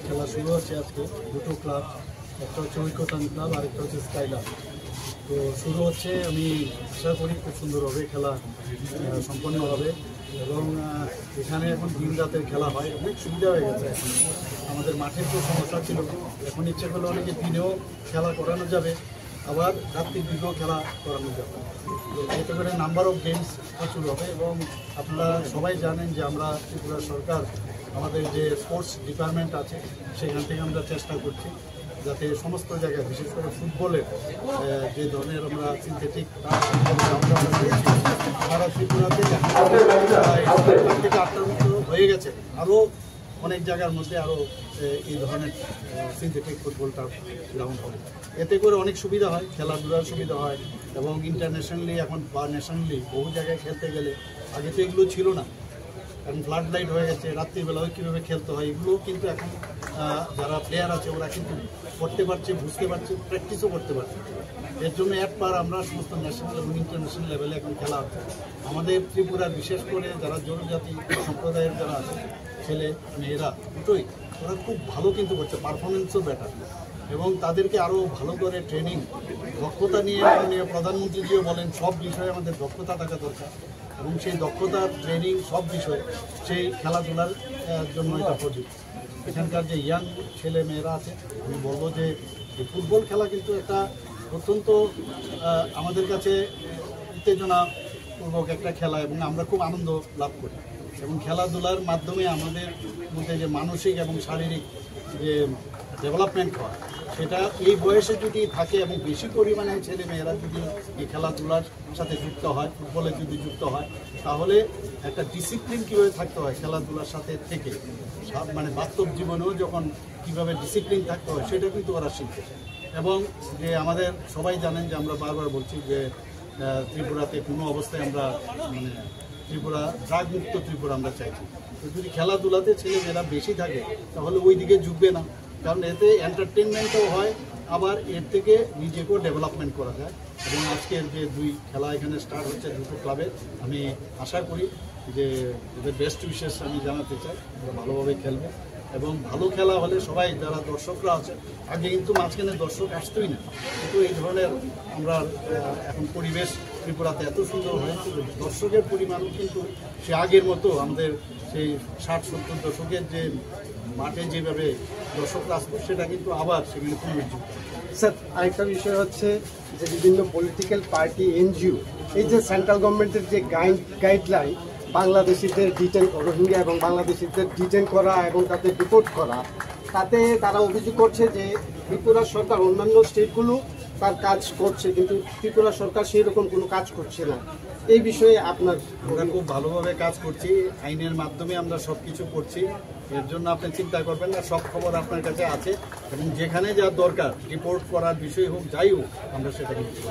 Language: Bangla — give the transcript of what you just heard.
খেলা শুরু হচ্ছে আজকে দুটো ক্লাব, একটা হচ্ছে ঐক্যতান ক্লাব আর একটা হচ্ছে স্কাইলার। তো শুরু হচ্ছে, আমি আশা করি খুব সুন্দর হবে, খেলা সম্পন্ন হবে এবং এখানে এখন দিন রাতের খেলা হয়, অনেক সুবিধা হয়ে গেছে। এখন আমাদের মাঠের তো সমস্যা ছিল, এখন ইচ্ছে করলে অনেকে দিনেও খেলা করানো যাবে, আবার রাত্রির দিকেও খেলা করানো যাবে। তো এতে করে নাম্বার অফ গেমস প্রচুর হবে এবং আপনারা সবাই জানেন যে আমরা ত্রিপুরা সরকার আমাদের যে স্পোর্টস ডিপার্টমেন্ট আছে সেখান থেকে আমরা চেষ্টা করছি যাতে সমস্ত জায়গায়, বিশেষ করে ফুটবলের যে ধরনের আমরা সিনথেটিক সারা ত্রিপুরাতে থেকে 8টার মতো হয়ে গেছে, আরও অনেক জায়গার মধ্যে আরও এই ধরনের সিনথেটিক ফুটবলটা গ্রাউন্ড হবে। এতে করে অনেক সুবিধা হয়, খেলাধুলার সুবিধা হয় এবং ইন্টারন্যাশনালি এখন বা ন্যাশনালি বহু জায়গায় খেলতে গেলে আগে তো এগুলো ছিল না, এখন ফ্লাড লাইট হয়ে গেছে, রাত্রিবেলাও কীভাবে খেলতে হয় এগুলোও কিন্তু এখন যারা প্লেয়ার আছে ওরা কিন্তু করতে পারছে, বুঝতে পারছে, প্র্যাকটিসও করতে পারছে। এর জন্য একবার আমরা সমস্ত ন্যাশনাল এবং ইন্টারন্যাশনাল লেভেলে এখন খেলা হচ্ছে। আমাদের ত্রিপুরার বিশেষ করে যারা জনজাতি সম্প্রদায়ের যারা আছে, ছেলে মেয়েরা দুটোই, ওরা খুব ভালো কিন্তু করছে, পারফরমেন্সও বেটার এবং তাদেরকে আরও ভালো করে ট্রেনিং, দক্ষতা নিয়ে মাননীয় প্রধানমন্ত্রীজিও বলেন সব বিষয়ে আমাদের দক্ষতা থাকা দরকার এবং সেই দক্ষতার ট্রেনিং সব বিষয়ে সেই খেলাধুলার জন্য এটা প্রযুক্ত। এখানকার যে ইয়াং ছেলে মেয়েরা আছে, আমি বলবো যে এই ফুটবল খেলা কিন্তু একটা অত্যন্ত আমাদের কাছে উত্তেজনাপূর্বক একটা খেলা এবং আমরা খুব আনন্দ লাভ করি এবং খেলাধুলার মাধ্যমে আমাদের মধ্যে যে মানসিক এবং শারীরিক যে ডেভেলপমেন্ট হয় সেটা এই বয়সে যদি থাকে এবং বেশি পরিমাণে ছেলে মেয়েরা যদি এই খেলাধুলার সাথে যুক্ত হয়, ফুটবলে যদি যুক্ত হয়, তাহলে একটা ডিসিপ্লিন কীভাবে থাকতে হয় খেলাধুলার সাথে থেকে, মানে বাস্তব জীবনেও যখন কীভাবে ডিসিপ্লিন থাকতে হয় সেটা কিন্তু ওরা শিখবে। এবং যে আমাদের সবাই জানেন যে আমরা বারবার বলছি যে ত্রিপুরাতে কোনো অবস্থায় আমরা মানে ত্রিপুরা ড্রাগ মুক্ত ত্রিপুরা আমরা চাইছি। তো যদি খেলাধুলাতে ছেলে মেয়েরা বেশি থাকে তাহলে ওই দিকে ঝুঁকবে না, কারণ এতে এন্টারটেনমেন্টও হয়, আবার এর থেকে নিজেকেও ডেভেলপমেন্ট করা যায়। এবং আজকের যে দুই খেলা এখানে স্টার্ট হচ্ছে দুটো ক্লাবে, আমি আশা করি যে ওদের বেস্ট উইশেস আমি জানাতে চাই, ওরা ভালোভাবে খেলবে এবং ভালো খেলা হলে সবাই যারা দর্শকরা আছে, আগে কিন্তু মাঝখানে দর্শক আসতোই না, কিন্তু এই ধরনের আমরা এখন পরিবেশ ত্রিপুরাতে এত সুন্দর হয়েছে যে দর্শকের পরিমাণও কিন্তু সে আগের মতো আমাদের সেই 60-70 দশকের যে মাঠে যেভাবে দর্শকরা আসতো সেটা কিন্তু আবার সেগুলো পুনরুজ্জীবিত। স্যার, আরেকটা বিষয় হচ্ছে যে বিভিন্ন পলিটিক্যাল পার্টি, এনজিও, এই যে সেন্ট্রাল গভর্নমেন্টের যে গাইডলাইন বাংলাদেশিদের রোহিঙ্গা এবং বাংলাদেশিদের ডিটেন করা এবং তাতে ডিপোর্ট করা, তাতে তারা অভিযোগ করছে যে ত্রিপুরা সরকার অন্যান্য স্টেটগুলো তার কাজ করছে কিন্তু ত্রিপুরা সরকার সেই রকম কোনো কাজ করছে না। এই বিষয়ে আমরা খুব ভালোভাবে কাজ করছি, আইনের মাধ্যমে আমরা সব কিছু করছি, এর জন্য আপনি চিন্তা করবেন না, সব খবর আপনার কাছে আছে এবং যেখানে যা দরকার রিপোর্ট করার বিষয় হোক যাই হোক আমরা সেটা কিন্তু